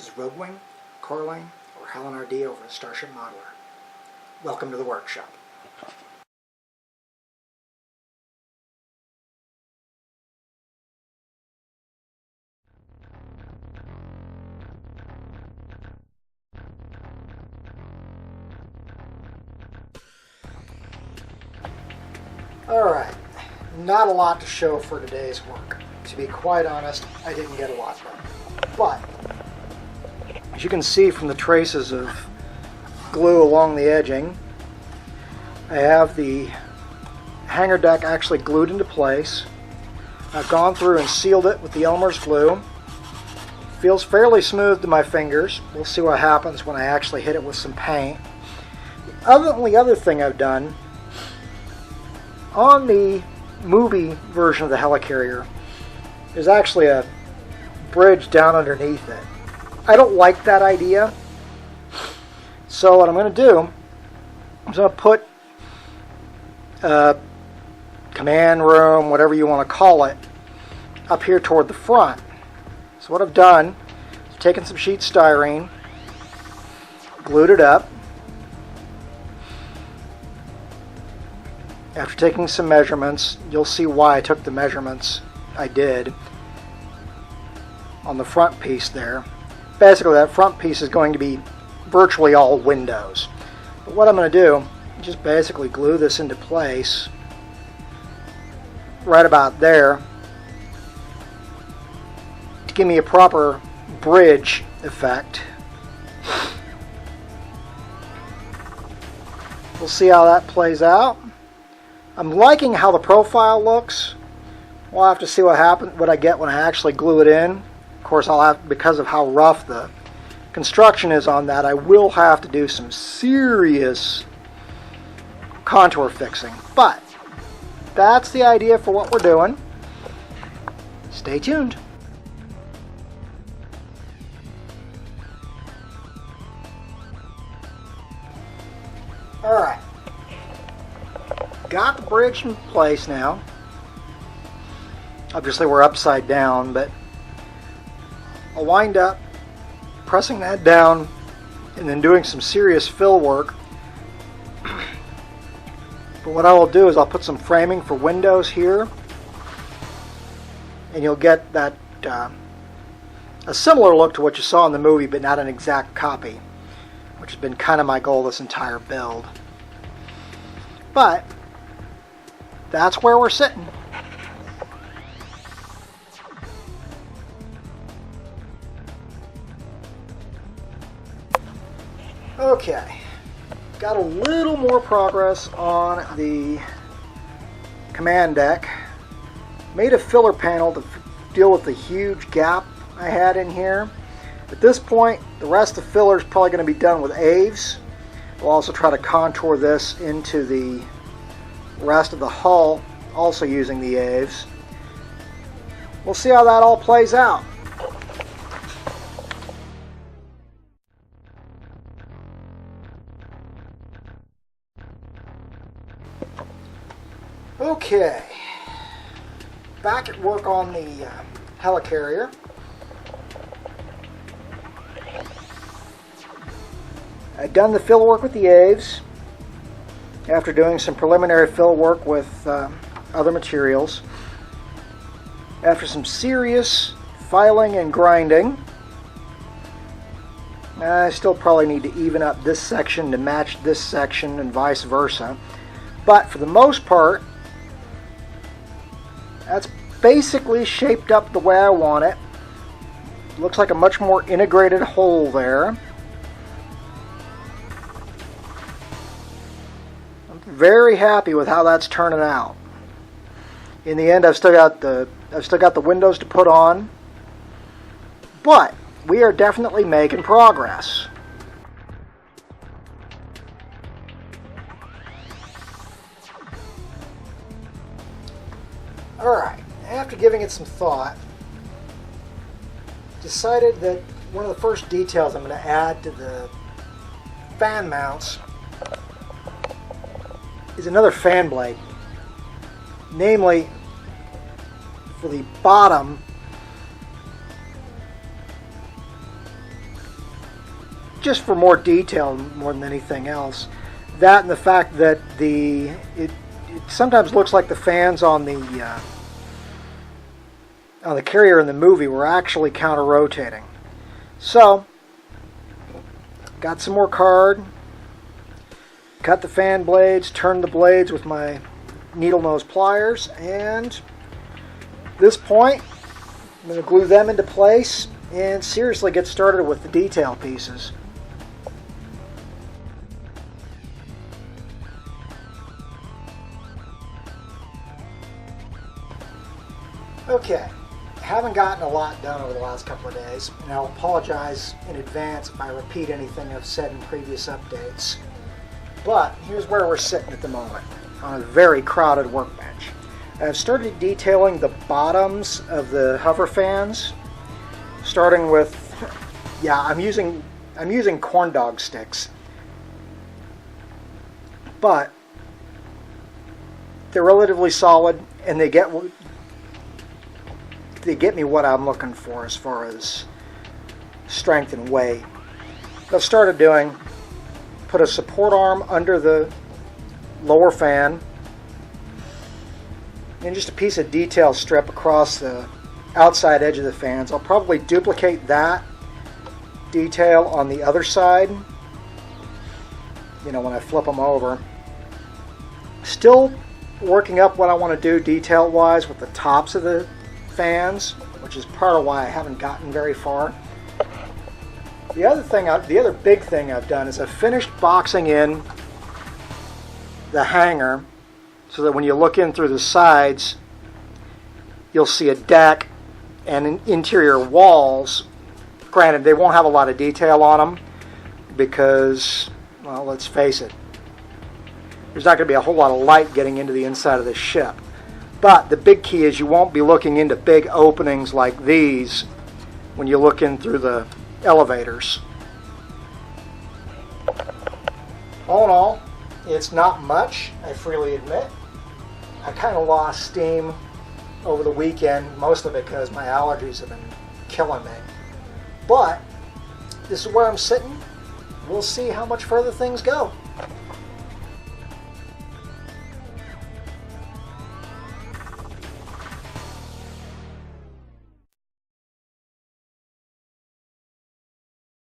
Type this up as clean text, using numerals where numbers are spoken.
This is Rogue Wing, Coraline, or Helen RD over at Starship Modeler. Welcome to the workshop. Alright, not a lot to show for today's work. To be quite honest, I didn't get a lot done. But, as you can see from the traces of glue along the edging, I have the hangar deck actually glued into place. I've gone through and sealed it with the Elmer's glue. Feels fairly smooth to my fingers. We'll see what happens when I actually hit it with some paint. The only other thing I've done, on the movie version of the Helicarrier, there's actually a bridge down underneath it. I don't like that idea. So what I'm going to do is I'm going to put a command room, whatever you want to call it, up here toward the front. So what I've done is taken some sheet styrene, glued it up. After taking some measurements, you'll see why I took the measurements I did on the front piece there. Basically, that front piece is going to be virtually all windows. But what I'm going to do is just basically glue this into place right about there to give me a proper bridge effect. We'll see how that plays out. I'm liking how the profile looks. We'll have to see what I get when I actually glue it in. Of course, I'll have, because of how rough the construction is on that, I will have to do some serious contour fixing. But that's the idea for what we're doing. Stay tuned. Alright. Got the bridge in place now. Obviously we're upside down, but I'll wind up pressing that down and then doing some serious fill work. But what I will do is I'll put some framing for windows here, and you'll get that a similar look to what you saw in the movie, but not an exact copy, which has been kind of my goal this entire build. But that's where we're sitting. Okay, got a little more progress on the command deck. Made a filler panel to deal with the huge gap I had in here. At this point, the rest of the filler is probably going to be done with AVES. We'll also try to contour this into the rest of the hull, also using the AVES. We'll see how that all plays out. Okay, back at work on the Helicarrier. I've done the fill work with the AVES after doing some preliminary fill work with other materials. After some serious filing and grinding, I still probably need to even up this section to match this section and vice versa. But for the most part, that's basically shaped up the way I want it. Looks like a much more integrated whole there. I'm very happy with how that's turning out. In the end, I've still got the windows to put on, but we are definitely making progress. Alright, after giving it some thought, decided that one of the first details I'm going to add to the fan mounts is another fan blade. Namely, for the bottom just for more detail more than anything else. That and the fact that it sometimes looks like the fans on the Carrier in the movie were actually counter-rotating. So, got some more card, cut the fan blades, turned the blades with my needle nose pliers, and at this point I'm going to glue them into place and seriously get started with the detail pieces. Okay, haven't gotten a lot done over the last couple of days, and I'll apologize in advance if I repeat anything I've said in previous updates. But here's where we're sitting at the moment, on a very crowded workbench. I've started detailing the bottoms of the hover fans, starting with, I'm using corn dog sticks, but they're relatively solid, and they get me what I'm looking for as far as strength and weight. What I've started doing, put a support arm under the lower fan, and just a piece of detail strip across the outside edge of the fans. I'll probably duplicate that detail on the other side, when I flip them over. Still working up what I want to do detail-wise with the tops of the fans, which is part of why I haven't gotten very far. The other big thing I've done is I've finished boxing in the hanger so that when you look in through the sides, you'll see a deck and interior walls. Granted, they won't have a lot of detail on them because, well, let's face it, there's not going to be a whole lot of light getting into the inside of this ship. But the big key is you won't be looking into big openings like these when you look in through the elevators. All in all, it's not much, I freely admit. I kind of lost steam over the weekend, mostly because my allergies have been killing me. But this is where I'm sitting. We'll see how much further things go.